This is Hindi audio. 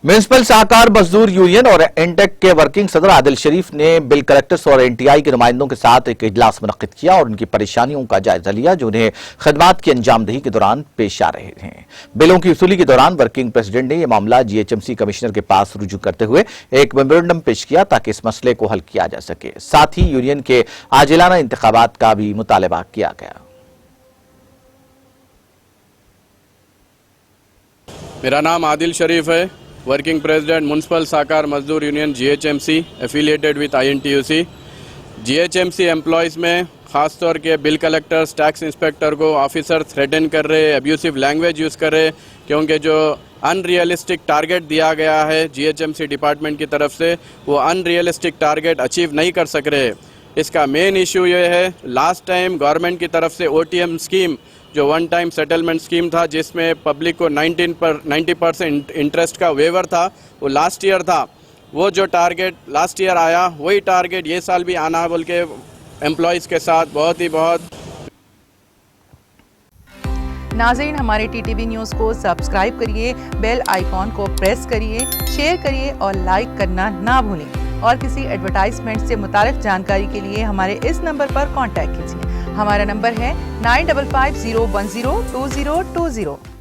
म्युनिसिपल सहकार मजदूर यूनियन और एनटेक के वर्किंग सदर आदिल शरीफ ने बिल कलेक्टर्स और एनटीआई के नुमाइंदों के साथ एक इजलास मुनक्किद किया और उनकी परेशानियों का जायजा लिया जो उन्हें खदमात की अंजामदही के दौरान पेश आ रहे हैं। बिलों की वसूली के दौरान वर्किंग प्रेसिडेंट ने यह मामला जीएचएमसी कमिश्नर के पास रुजू करते हुए एक मेमोरेंडम पेश किया ताकि इस मसले को हल किया जा सके। साथ ही यूनियन के आजिलाना इंतखाबात का भी मुतालबा किया गया। मेरा नाम आदिल शरीफ है, वर्किंग प्रेसिडेंट म्युनिसिपल सहकार मजदूर union GHMC affiliated with INTUC. GHMC employees में ख़ास तौर के बिल कलेक्टर्स, टैक्स इंस्पेक्टर को ऑफिसर थ्रेटन कर रहे, अब्यूसिव लैंग्वेज यूज़ कर रहे, क्योंकि जो अनरियलिस्टिक टारगेट दिया गया है जीएचएमसी डिपार्टमेंट की तरफ से वो अनरियलिस्टिक टारगेट अचीव नहीं कर सक रहे। इसका मेन इशू ये है, लास्ट टाइम गवर्नमेंट की तरफ से ओटीएम स्कीम जो वन टाइम सेटलमेंट स्कीम था जिसमें पब्लिक को 90% इंटरेस्ट का वेवर था, वो लास्ट ईयर था। वो जो टारगेट लास्ट ईयर आया वही टारगेट ये साल भी आना बोल के एम्प्लॉयज़ के साथ बहुत नाज़रीन, हमारे टीटीवी न्यूज़ को सब्सक्राइब करिए, बेल आइकॉन को प्रेस करिए, शेयर करिए और लाइक करना ना भूलें। और किसी एडवर्टाइजमेंट से मुताल्लिक़ जानकारी के लिए हमारे इस नंबर पर कांटेक्ट कीजिए। हमारा नंबर है 9550102020।